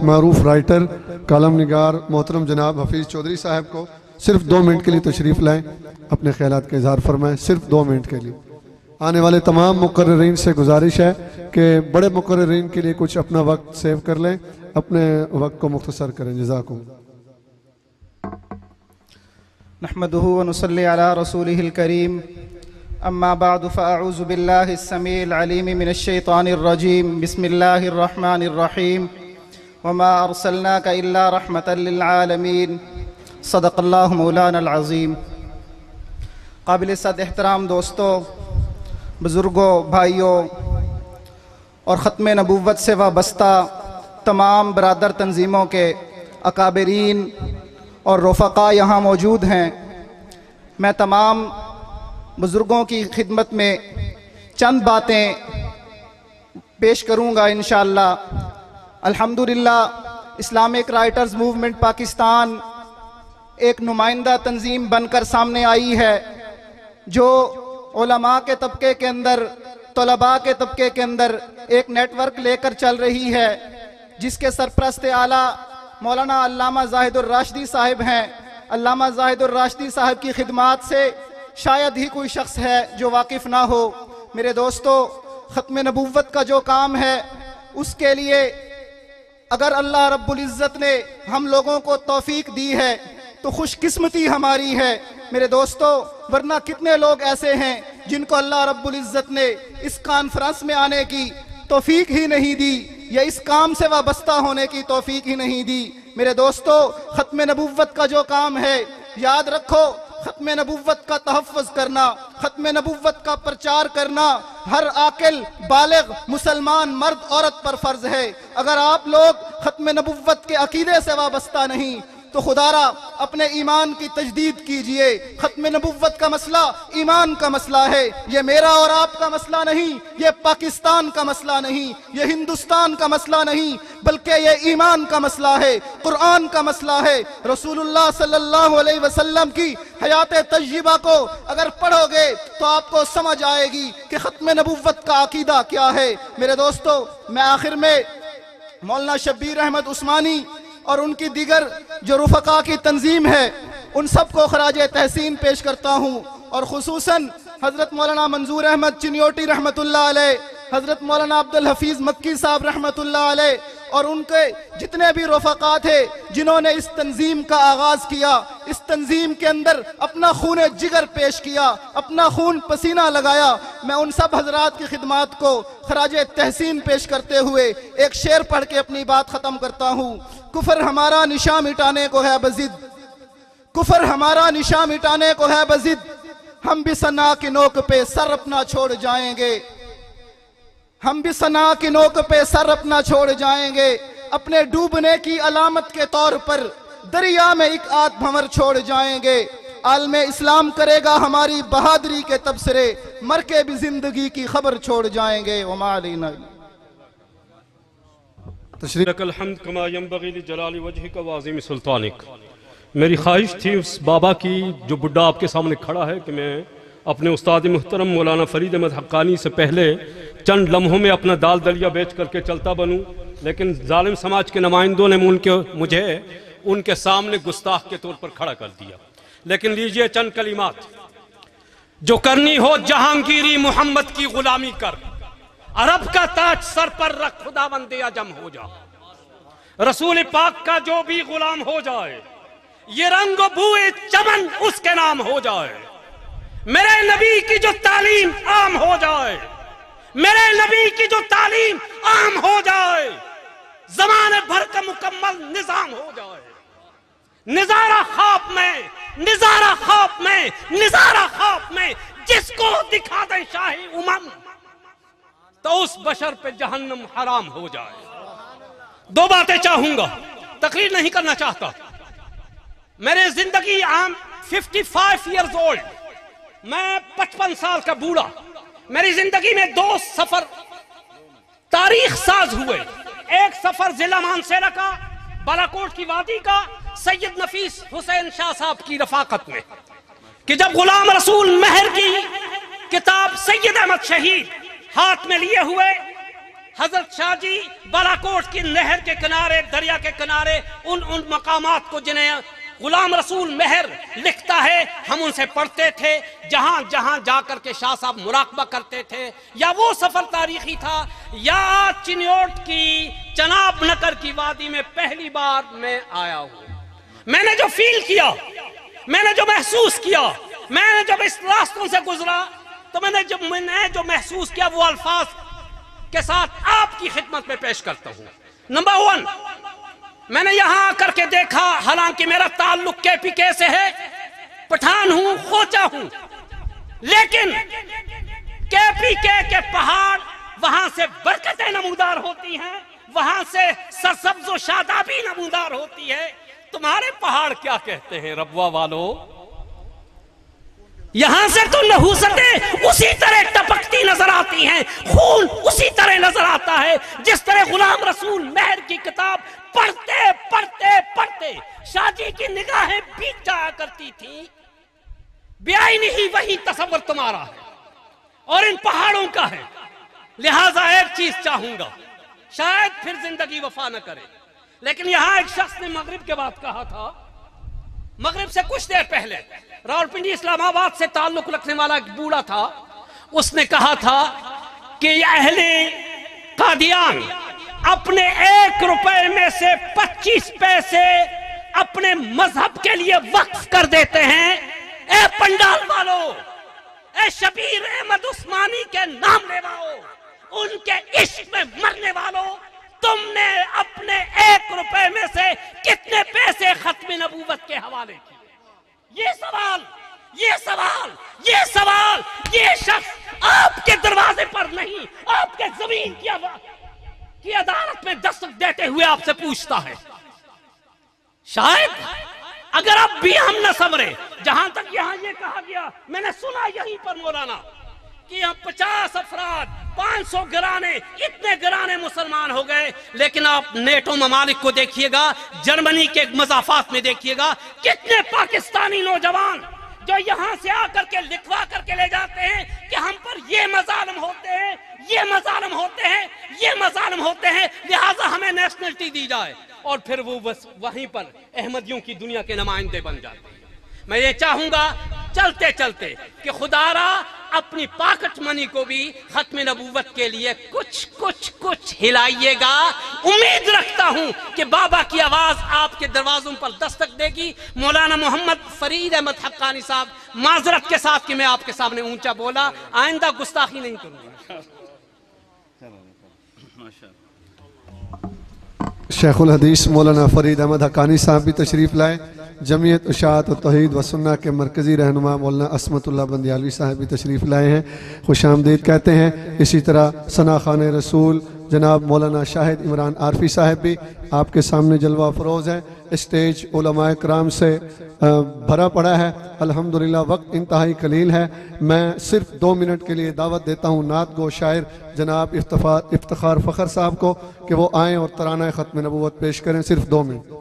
معروف writer column نگار محترم جناب حفیظ چوہدری صاحب کو صرف 2 منٹ کے لیے تشریف لائیں، اپنے خیالات کا اظہار فرمائیں، صرف 2 منٹ کے لیے۔ آنے والے تمام مقررین سے گزارش ہے کہ بڑے مقررین کے لیے کچھ اپنا وقت سیو کر لیں، اپنے وقت کو مختصر کریں۔ جزاکم۔ نحمده ونصلي على رسوله الكريم، اما بعد فاعوذ بالله السميع العليم من الشيطان الرجيم، بسم الله الرحمن الرحيم، وما ارسلناك الا رحمة للعالمين، صدق اللہ مولانا العظیم۔ قابل صد احترام دوستوں، بزرگوں، بھائیوں اور ختم نبوت سے وابستہ تمام برادر تنظیموں کے اکابرین اور رفقا یہاں موجود ہیں، میں تمام بزرگوں کی خدمت میں چند باتیں پیش کروں گا انشاءاللہ۔ الحمدللہ اسلامک رائٹرز موومنٹ پاکستان ایک نمائندہ تنظیم بن کر سامنے آئی ہے، جو علماء کے طبقے کے اندر، طلباء کے طبقے کے اندر ایک نیٹ ورک لے کر چل رہی ہے، جس کے سرپرست اعلیٰ مولانا علامہ زاہد الراشدی صاحب ہیں۔ علامہ زاہد الراشدی صاحب کی خدمات سے شاید ہی کوئی شخص ہے جو واقف نہ ہو۔ میرے دوستو، ختم نبوت کا جو کام ہے، اس کے لیے اگر اللہ رب العزت نے ہم لوگوں کو توفیق دی ہے تو خوش قسمتی ہماری ہے میرے دوستو، ورنہ کتنے لوگ ایسے ہیں جن کو اللہ رب العزت نے اس کانفرنس میں آنے کی توفیق ہی نہیں دی، یا اس کام سے وابستہ ہونے کی توفیق ہی نہیں دی۔ میرے دوستو، ختم نبوت کا جو کام ہے، یاد رکھو، ختم نبوت کا تحفظ کرنا، ختم نبوت کا پرچار کرنا ہر عاقل بالغ مسلمان مرد عورت پر فرض ہے۔ اگر آپ لوگ ختم نبوت کے عقیدے سے وابستہ نہیں تو خدا را اپنے ایمان کی تجدید کیجئے۔ ختم نبوت کا مسئلہ ایمان کا مسئلہ ہے، یہ میرا اور آپ کا مسئلہ نہیں، یہ پاکستان کا مسئلہ نہیں، یہ ہندوستان کا مسئلہ نہیں، بلکہ یہ ایمان کا مسئلہ ہے، قرآن کا مسئلہ ہے۔ رسول اللہ صلی اللہ علیہ وسلم کی حیات طیبہ کو اگر پڑھو گے تو آپ کو سمجھ آئے گی کہ ختم نبوت کا عقیدہ کیا ہے۔ میرے دوستو، میں آخر میں مولانا شبیر احمد عثمانی اور ان کی دیگر جو رفقا کی تنظیم ہے، ان سب کو خراج تحسین پیش کرتا ہوں، اور خصوصاً حضرت مولانا منظور احمد چنیوٹی رحمت اللہ علیہ، حضرت مولانا عبدالحفیظ مکی صاحب رحمت اللہ علیہ، اور ان کے جتنے بھی رفقا تھے جنہوں نے اس تنظیم کا آغاز کیا، اس تنظیم کے اندر اپنا خون جگر پیش کیا، اپنا خون پسینہ لگایا۔ میں ان سب حضرات کی خدمات کو خراج تحسین پیش کرتے ہوئے ایک شعر پڑھ کے اپنی بات ختم کرتا ہوں۔ کفر ہمارا نشاں مٹانے کو ہے بضد، کفر ہمارا نشاں مٹانے کو ہے بضد، ہم بھی ثنا کی نوک پہ سر اپنا چھوڑ جائیں گے، ہم بھی ثنا کی نوک پہ سر اپنا چھوڑ جائیں گے، اپنے ڈوبنے کی علامت کے طور پر دریا میں ایک آدھ بھنور چھوڑ جائیں گے۔ عالم اسلام کرے گا ہماری بہادری کے تبصرے، مر کے بھی زندگی کی خبر چھوڑ جائیں گے۔ وما علینا لک الحمد کما ینبغی لجلال وجہک وعظیم سلطانک۔ میری خواہش تھی اس بابا کی جو بڈھا آپ کے سامنے کھڑا ہے کہ میں اپنے استاد محترم مولانا فرید احمد حقانی سے پہلے چند لمحوں میں اپنا دال دلیا بیچ کر کے چلتا بنوں، لیکن ظالم سماج کے نمائندوں نے مجھے ان کے سامنے گستاخ کے طور پر کھڑا کر دیا۔ لیکن لیجئے چند کلمات۔ جو کرنی ہو جہانگیری محمد کی غلامی کر، عرب کا تاج سر پر رکھ خدا بندے اجم ہو جا، رسول پاک کا جو بھی غلام ہو جائے، یہ رنگ و بوئے چمن اس کے نام ہو جائے، میرے نبی کی جو تعلیم عام ہو جائے، میرے نبی کی جو تعلیم عام ہو جائے، زمانے بھر کا مکمل نظام ہو جائے، نظارہ خواب میں، نظارہ خواب میں، نظارہ خواب میں جس کو دکھا دے شاہی امم، تو اس بشر پہ جہنم حرام ہو جائے۔ دو باتیں چاہوں گا، تقریر نہیں کرنا چاہتا۔ میرے زندگی عام 55 ایئرز اولڈ، میں 55 سال کا بوڑھا، میری زندگی میں 2 سفر تاریخ ساز ہوئے۔ ایک سفر ضلع مانسیرہ کا، بالاکوٹ کی وادی کا، سید نفیس حسین شاہ صاحب کی رفاقت میں، کہ جب غلام رسول مہر کی کتاب سید احمد شہید ہاتھ میں لیے ہوئے حضرت شاہ جی بالاکوٹ کی نہر کے کنارے، دریا کے کنارے ان مقامات کو جنہیں غلام رسول مہر لکھتا ہے، ہم ان سے پڑھتے تھے، جہاں جہاں جا کر کے شاہ صاحب مراقبہ کرتے تھے، یا وہ سفر تاریخی تھا، یا چنیوٹ کی چناب نکر کی وادی میں پہلی بار میں آیا ہوں۔ میں نے جو فیل کیا، میں نے جو محسوس کیا، میں نے جب اس راستوں سے گزرا تو میں نے جو محسوس کیا وہ الفاظ کے ساتھ آپ کی خدمت میں پیش کرتا ہوں۔ نمبر 1، میں نے یہاں آ کر کے دیکھا، حالانکہ میرا تعلق کے پی کے سے ہے، پٹھان ہوں، خوچا ہوں، لیکن کے پی کے پہاڑ وہاں سے برکتیں نمودار ہوتی ہیں، وہاں سے سرسبز و شادابی نمودار ہوتی ہے۔ تمہارے پہاڑ کیا کہتے ہیں ربوہ والو؟ یہاں سے تو نحوستیں اسی طرح ٹپکتی نظر آتی ہیں، خون اسی طرح نظر آتا ہے جس طرح غلام رسول مہر کی کتاب پڑھتے پڑھتے پڑھتے شاہ جی کی نگاہیں بیت جایا کرتی تھیں۔ بیائی ہی وہی تصور تمہارا ہے اور ان پہاڑوں کا ہے۔ لہٰذا ایک چیز چاہوں گا، شاید پھر زندگی وفا نہ کرے، لیکن یہاں ایک شخص نے مغرب کے بعد کہا تھا، مغرب سے کچھ دیر پہلے راولپنڈی اسلام آباد سے تعلق رکھنے والا ایک بوڑھا تھا، اس نے کہا تھا کہ اہل قادیان اپنے 1 روپے میں سے 25 پیسے اپنے مذہب کے لیے وقف کر دیتے ہیں۔ اے پنڈال والو، اے شبیر احمد عثمانی کے نام لیواؤ، ان کے عشق میں مرنے والوں، تم نے اپنے 1 روپے میں سے کتنے پیسے ختم نبوت کے حوالے کیے؟ یہ سوال یہ شخص آپ کے دروازے پر نہیں، آپ کے زمین کی عدالت میں دستک دیتے ہوئے آپ سے پوچھتا ہے۔ شاید اگر اب بھی ہم نہ سمرے، جہاں تک یہاں یہ کہا گیا، میں نے سنا یہیں پر مولانا کہ یہاں 50 افراد، 500 گرانے، اتنے گرانے مسلمان ہو گئے، لیکن آپ نیٹو ممالک کو دیکھیے گا، جرمنی کے مضافات میں دیکھیے گا، کتنے پاکستانی نوجوان جو یہاں سے آ کر کے لکھوا کر کے لے جاتے ہیں کہ ہم پر یہ مظالم ہوتے ہیں، یہ مظالم ہوتے ہیں، یہ مظالم ہوتے ہیں، لہٰذا ہمیں نیشنلٹی دی جائے، اور پھر وہ وہیں پر احمدیوں کی دنیا کے نمائندے بن جاتے ہیں۔ میں یہ چاہوں گا چلتے چلتے کہ خدا را اپنی پاکٹ منی کو بھی ختم نبوت کے لیے کچھ ہلائیے گا۔ امید رکھتا ہوں کہ بابا کی آواز آپ کے دروازوں پر دستک دے گی۔ مولانا محمد فرید احمد حقانی صاحب، معذرت کے ساتھ کہ میں آپ کے سامنے اونچا بولا، آئندہ گستاخی نہیں کروں گا۔ شیخ الحدیث مولانا فرید احمد حقانی صاحب بھی تشریف لائے۔ جمعیت اشاعت و توحید و سنہ کے مرکزی رہنما مولانا عصمت اللہ بندیالوی صاحب بھی تشریف لائے ہیں، خوش آمدید کہتے ہیں۔ اسی طرح ثنا خان رسول جناب مولانا شاہد عمران عارفی صاحب بھی آپ کے سامنے جلوہ افروز ہیں۔ اسٹیج علماء کرام سے بھرا پڑا ہے، الحمدللہ وقت انتہائی قلیل ہے۔ میں صرف 2 منٹ کے لیے دعوت دیتا ہوں نعت گو شاعر جناب افتخار فخر صاحب کو کہ وہ آئیں اور ترانہ ختم نبوت پیش کریں، صرف 2 منٹ۔